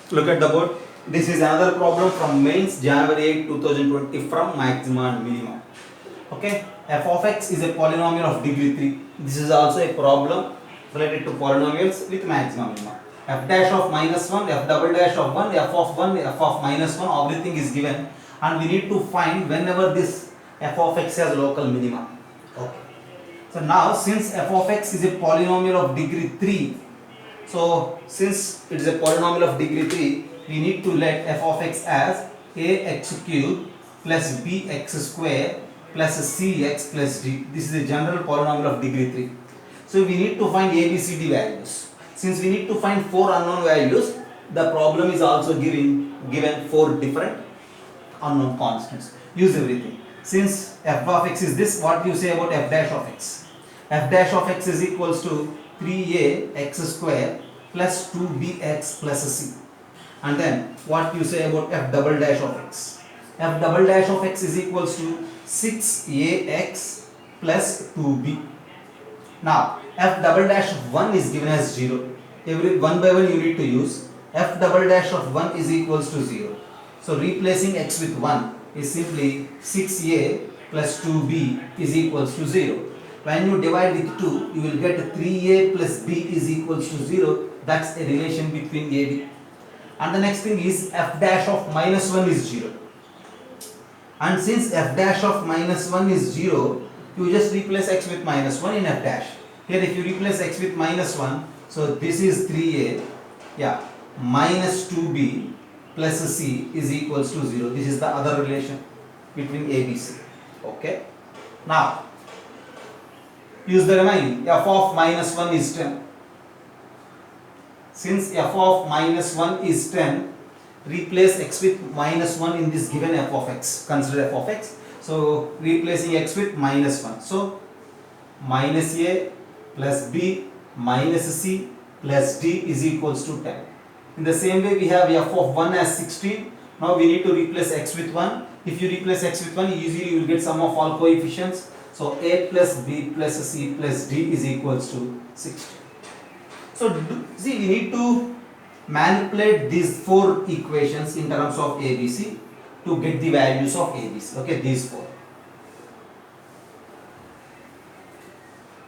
Look at the board. This is another problem from mains January 8, 2020 from maxima and minima. Okay, f of x is a polynomial of degree 3. This is also a problem related to polynomials with maxima minima. F dash of minus 1, f double dash of 1, f of 1, f of minus 1, everything is given, and we need to find whenever this f of x has local minima. Okay. So now since f of x is a polynomial of degree 3, so since it is a polynomial of degree 3, we need to let f of x as ax cube plus bx square plus cx plus d. This is a general polynomial of degree 3. So we need to find ABCD values. Since we need to find 4 unknown values, the problem is also given 4 different unknown constants. Use everything. Since f of x is this, what do you say about f dash of x? F dash of x is equals to 3a x square plus 2bx plus c. And then what you say about f double dash of x? F double dash of x is equals to 6ax plus 2b. Now f double dash of 1 is given as 0. Every one by one you need to use. F double dash of 1 is equals to 0. So replacing x with 1 is simply 6a plus 2b is equals to 0. When you divide with 2, you will get 3a plus b is equals to 0. That's a relation between a, b. And the next thing is f dash of minus 1 is 0. And since f dash of minus 1 is 0, you just replace x with minus 1 in f dash. Here if you replace x with minus 1, so this is 3a, minus 2b plus c is equals to 0. This is the other relation between a, b, c. Okay. Now, use the remaining. F of minus 1 is 10. Since f of minus 1 is 10, replace x with minus 1 in this given f of x. Consider f of x. So, replacing x with minus 1. So, minus a plus b minus c plus d is equals to 10. In the same way, we have f of 1 as 16. Now, we need to replace x with 1. If you replace x with 1, usually you will get sum of all coefficients. So, a plus b plus c plus d is equals to 16. So, see, we need to manipulate these 4 equations in terms of ABC to get the values of ABC. Okay, these 4.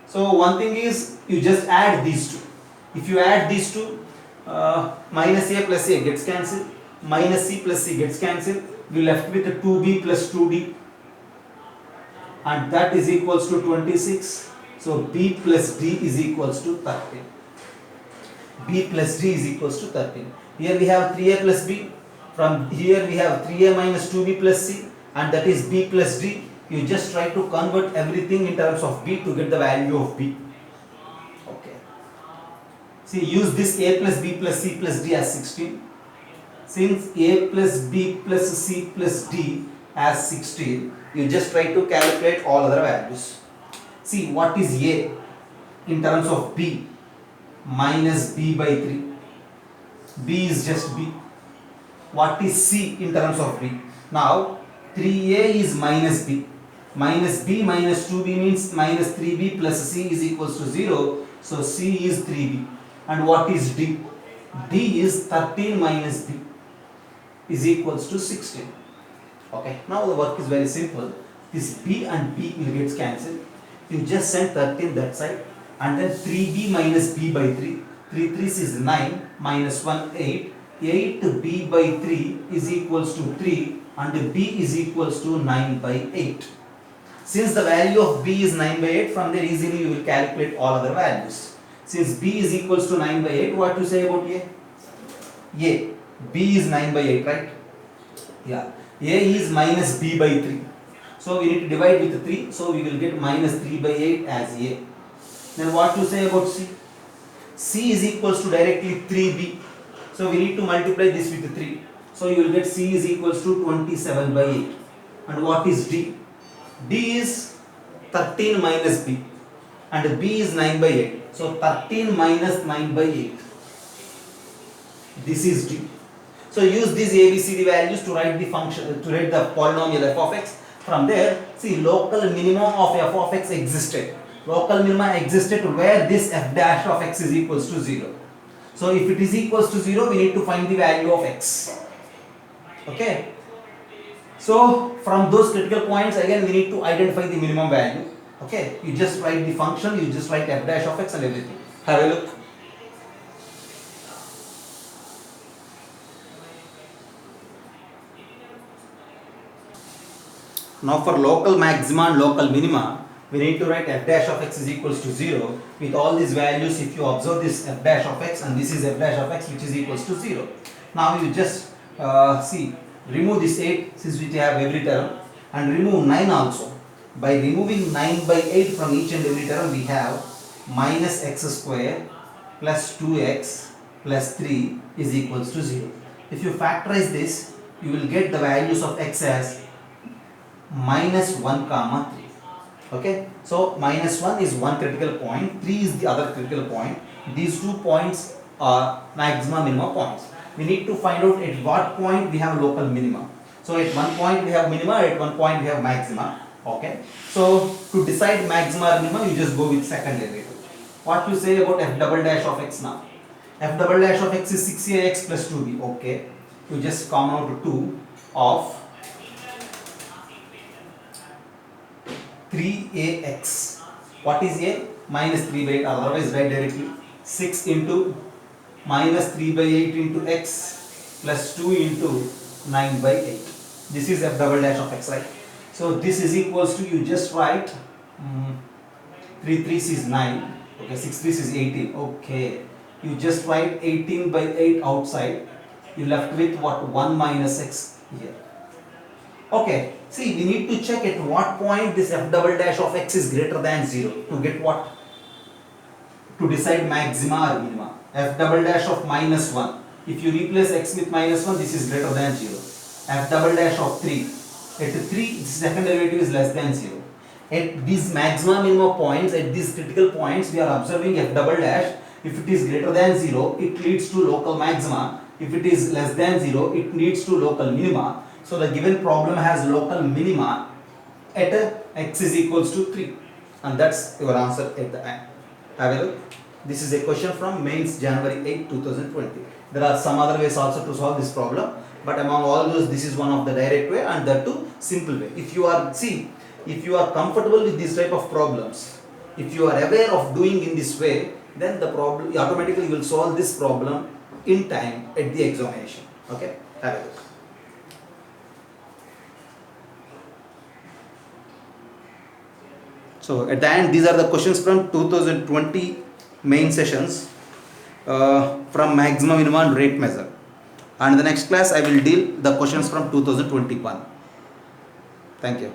So, one thing is you just add these two. If you add these two, minus a plus a gets cancelled, minus c plus c gets cancelled, we left with a 2b plus 2d, and that is equals to 26. So, b plus d is equals to 13. B plus d is equals to 13. Here we have 3a plus b. From here we have 3a minus 2b plus c, and that is b plus d. You just try to convert everything in terms of b to get the value of b. Okay. See, use this a plus b plus c plus d as 16. Since a plus b plus c plus d as 16, you just try to calculate all other values. See, what is a in terms of b? Minus b by 3. B is just b. What is c in terms of b? Now 3a is minus b. Minus b minus 2b means minus 3b plus c is equals to 0. So c is 3b. And what is d? d is 13 minus b is equals to 16. Okay. Now the work is very simple. This b and b will get cancelled. You just send 13 that side. And then 3b minus b by 3. 3 3s is 9 minus 1 8. 8b by 3 is equals to 3 and b is equals to 9 by 8. Since the value of b is 9 by 8, from there easily you will calculate all other values. Since b is equals to 9 by 8, what to say about a? A. B is 9 by 8, right? Yeah. A is minus b by 3. So we need to divide with 3. So we will get minus 3 by 8 as a. Then what to say about c? C is equals to directly 3b. So we need to multiply this with 3. So you will get c is equals to 27 by 8. And what is d? D is 13 minus b. And b is 9 by 8. So 13 minus 9 by 8. This is d. So use these ABCD values to write the function, to write the polynomial f of x. From there, see, local minimum of f of x existed. Local minima existed where this f dash of x is equals to 0. So if it is equals to 0, we need to find the value of x. Okay. So from those critical points, again we need to identify the minimum value. Okay. You just write the function, you just write f dash of x and everything. Have a look. Now for local maxima and local minima, we need to write f dash of x is equals to 0 with all these values. If you observe this f dash of x and this is f dash of x which is equals to 0. Now you just see, remove this 8 since we have every term and remove 9 also. By removing 9 by 8 from each and every term, we have minus x square plus 2x plus 3 is equals to 0. If you factorize this, you will get the values of x as minus 1 comma 3. Okay, so minus 1 is one critical point, 3 is the other critical point. These 2 points are maxima minima points. We need to find out at what point we have local minima. So at one point we have minima, at one point we have maxima. Okay, so to decide maxima or minima, you just go with second derivative. What you say about f double dash of x now? F double dash of x is 6ax plus 2b. Okay, you just come out to 2 of 3ax. What is a? Minus 3 by 8, otherwise write directly 6 into minus 3 by 8 into x plus 2 into 9 by 8. This is f double dash of x, right? So this is equals to, you just write 3 3s is 9, okay, 6 3s is 18, okay. You just write 18 by 8 outside, you left with what? 1 minus x here. Okay, see, we need to check at what point this f double dash of x is greater than 0 to get what? To decide maxima or minima. F double dash of minus 1. If you replace x with minus 1, this is greater than 0. F double dash of 3. At 3, the second derivative is less than 0. At these maxima minima points, at these critical points, we are observing f double dash. If it is greater than 0, it leads to local maxima. If it is less than 0, it leads to local minima. So the given problem has local minima at x is equals to 3. And that's your answer at the end. Have a look. This is a question from mains January 8, 2020. There are some other ways also to solve this problem, but among all those, this is one of the direct way and that too simple way. If you are, see, if you are comfortable with this type of problems, if you are aware of doing in this way, then the problem automatically will solve this problem in time at the examination. Okay, have a look. So at the end, these are the questions from 2020 main sessions from maximum minimum and rate measure. And the next class I will deal the questions from 2021. Thank you.